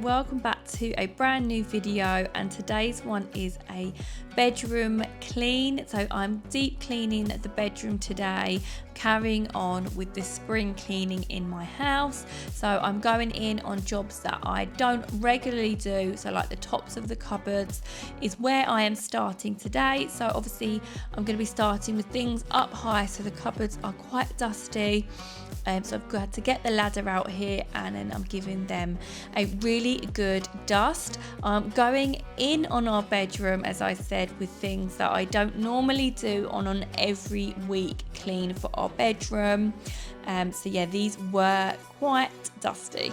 welcome back to a brand new video, and today's one is a bedroom clean. So I'm deep cleaning the bedroom today, carrying on with the spring cleaning in my house. So I'm going in on jobs that I don't regularly do, so like the tops of the cupboards is where I am starting today. So obviously I'm going to be starting with things up high, so the cupboards are quite dusty. So I've got to get the ladder out here, and then I'm giving them a really good dust. Going in on our bedroom, as I said, with things that I don't normally do on an every week clean for our bedroom. So yeah, these were quite dusty.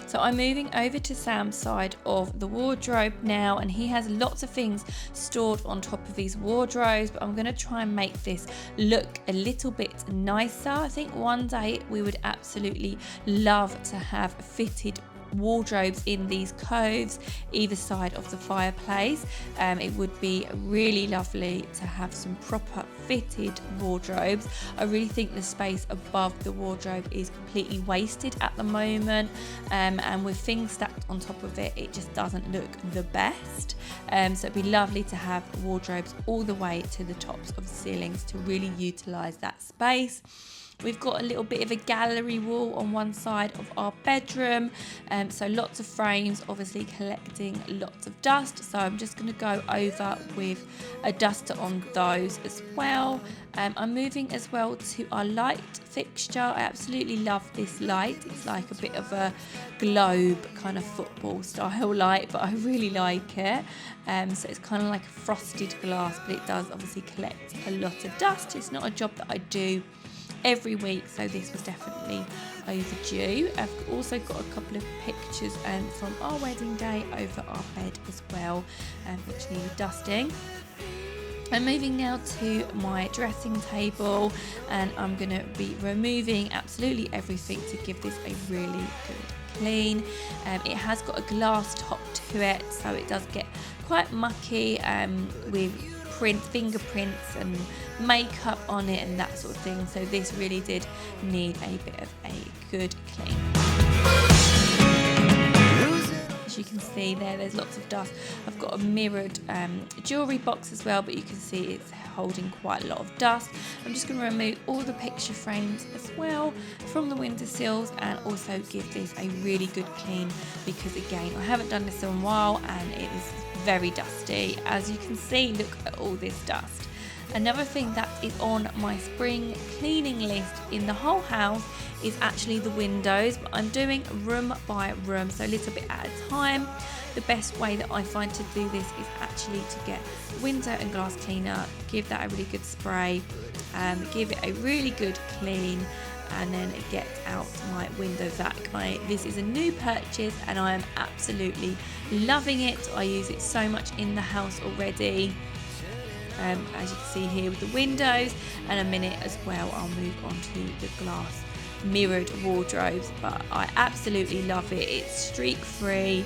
So I'm moving over to Sam's side of the wardrobe now, and he has lots of things stored on top of these wardrobes, but I'm going to try and make this look a little bit nicer. I think one day we would absolutely love to have fitted wardrobes in these coves either side of the fireplace. It would be really lovely to have some proper fitted wardrobes. I really think the space above the wardrobe is completely wasted at the moment, and with things stacked on top of it, it just doesn't look the best. So it'd be lovely to have wardrobes all the way to the tops of the ceilings to really utilize that space. We've got a little bit of a gallery wall on one side of our bedroom, so lots of frames, obviously collecting lots of dust. So I'm just going to go over with a duster on those as well. I'm moving as well to our light fixture. I absolutely love this light. It's like a bit of a globe kind of football style light, but I really like it. So it's kind of like a frosted glass, but it does obviously collect a lot of dust. It's not a job that I do every week, so this was definitely overdue. I've also got a couple of pictures from our wedding day over our bed as well, which needed dusting. I'm moving now to my dressing table, and I'm going to be removing absolutely everything to give this a really good clean. It has got a glass top to it, so it does get quite mucky with fingerprints and makeup on it and that sort of thing, so this really did need a bit of a good clean. As you can see there's lots of dust. I've got a mirrored jewellery box as well, but you can see it's holding quite a lot of dust. I'm just going to remove all the picture frames as well from the windowsills, and also give this a really good clean, because again I haven't done this in a while and it is very dusty. As you can see, look at all this dust. Another thing that is on my spring cleaning list in the whole house is actually the windows, but I'm doing room by room, so a little bit at a time. The best way that I find to do this is actually to get window and glass cleaner, give that a really good spray, give it a really good clean, and then get out my window vac. This is a new purchase and I am absolutely loving it. I use it so much in the house already. As you can see here with the windows, and a minute as well I'll move on to the glass mirrored wardrobes, but I absolutely love it. It's streak free,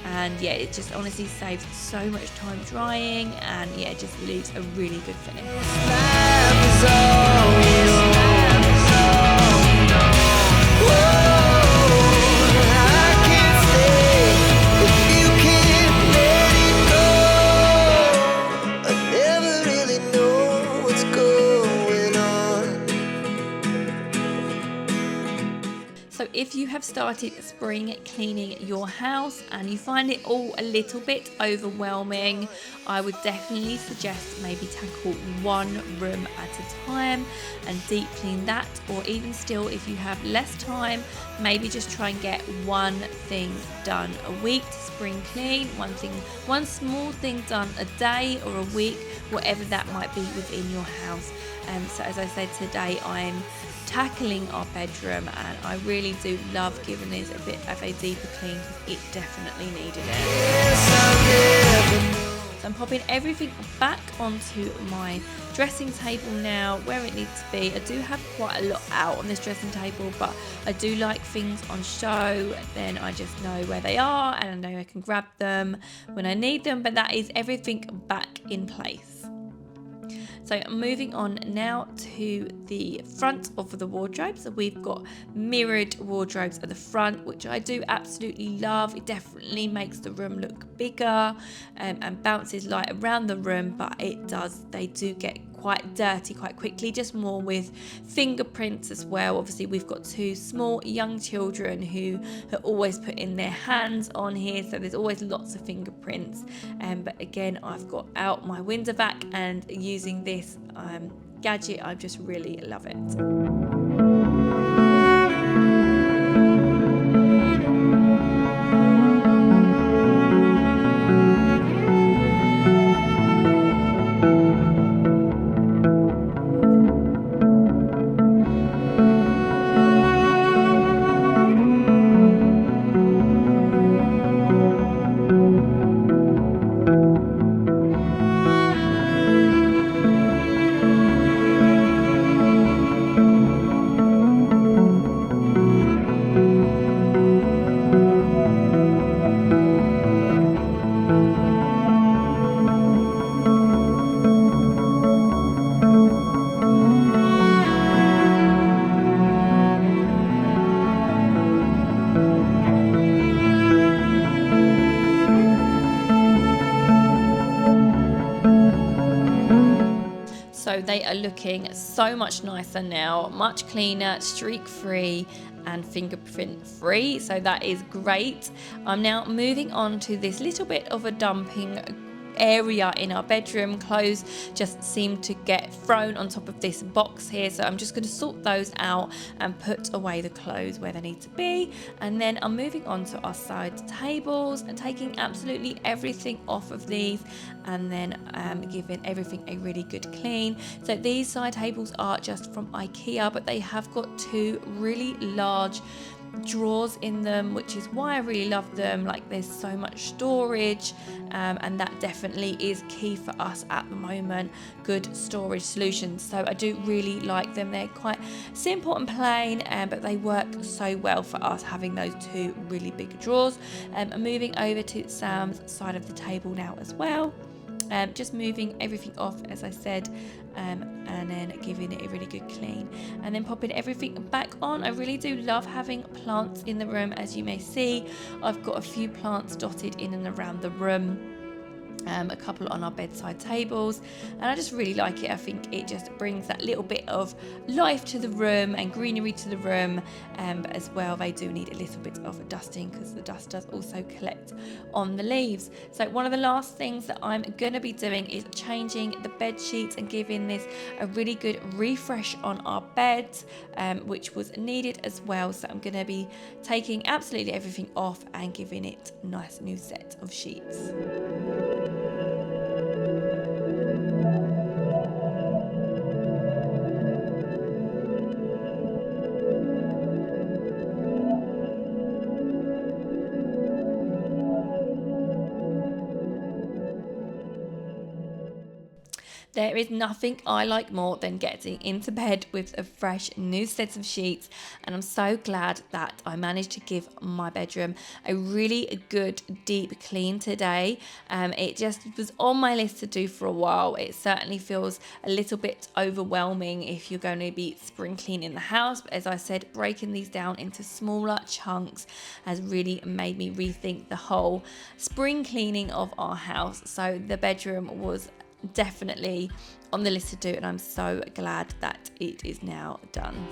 and yeah, it just honestly saves so much time drying, and yeah, it just leaves a really good finish. So if you have started spring cleaning your house and you find it all a little bit overwhelming, I would definitely suggest maybe tackle one room at a time and deep clean that, or even still, if you have less time, maybe just try and get one thing done a week to spring clean, one small thing done a day or a week, whatever that might be within your house. So as I said, today I'm tackling our bedroom, and I really do love giving this a bit of a deeper clean because it definitely needed it. So I'm popping everything back onto my dressing table now where it needs to be. I do have quite a lot out on this dressing table, but I do like things on show, then I just know where they are and I know I can grab them when I need them. But that is everything back in place. So moving on now to the front of the wardrobe. So we've got mirrored wardrobes at the front, which I do absolutely love. It definitely makes the room look bigger and bounces light around the room, but they do get quite dirty quite quickly, just more with fingerprints as well. Obviously we've got two small young children who are always putting their hands on here, so there's always lots of fingerprints. But again, I've got out my window vac and using this gadget, I just really love it. So they are looking so much nicer now, much cleaner, streak free and fingerprint free, so that is great. I'm now moving on to this little bit of a dumping area in our bedroom. Clothes just seem to get thrown on top of this box here, so I'm just going to sort those out and put away the clothes where they need to be. And then I'm moving on to our side tables and taking absolutely everything off of these and then giving everything a really good clean. So these side tables are just from IKEA, but they have got two really large drawers in them, which is why I really love them. Like, there's so much storage, and that definitely is key for us at the moment, good storage solutions. So I do really like them. They're quite simple and plain, but they work so well for us, having those two really big drawers. I'm moving over to Sam's side of the table now as well. Just moving everything off, as I said, and then giving it a really good clean and then popping everything back on. I really do love having plants in the room. As you may see, I've got a few plants dotted in and around the room. A couple on our bedside tables, and I just really like it. I think it just brings that little bit of life to the room and greenery to the room, but as well they do need a little bit of dusting because the dust does also collect on the leaves. So one of the last things that I'm going to be doing is changing the bed sheets and giving this a really good refresh on our beds, which was needed as well. So I'm going to be taking absolutely everything off and giving it a nice new set of sheets. There is nothing I like more than getting into bed with a fresh new set of sheets, and I'm so glad that I managed to give my bedroom a really good deep clean today. It just was on my list to do for a while. It certainly feels a little bit overwhelming if you're going to be spring cleaning the house, but as I said, breaking these down into smaller chunks has really made me rethink the whole spring cleaning of our house. So the bedroom was definitely on the list to do, and I'm so glad that it is now done.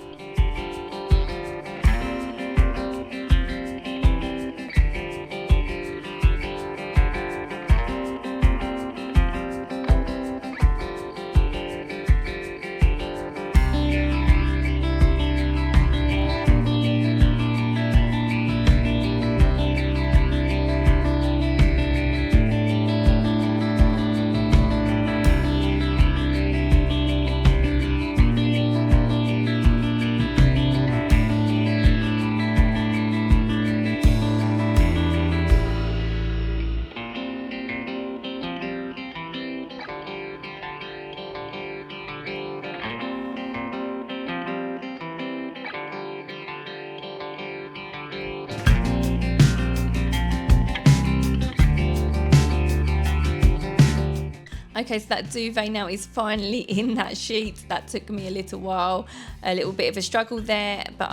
Okay, so that duvet now is finally in that sheet. That took me a little while, a little bit of a struggle there, but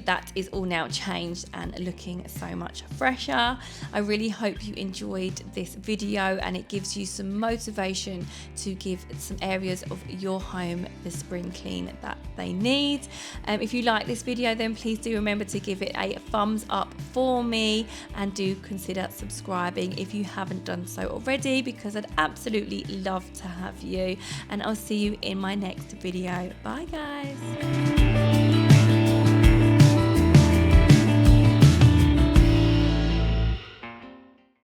that is all now changed and looking so much fresher. I really hope you enjoyed this video and it gives you some motivation to give some areas of your home the spring clean that they need. If you like this video, then please do remember to give it a thumbs up for me, and do consider subscribing if you haven't done so already, because I'd absolutely love to have you. And I'll see you in my next video. Bye guys.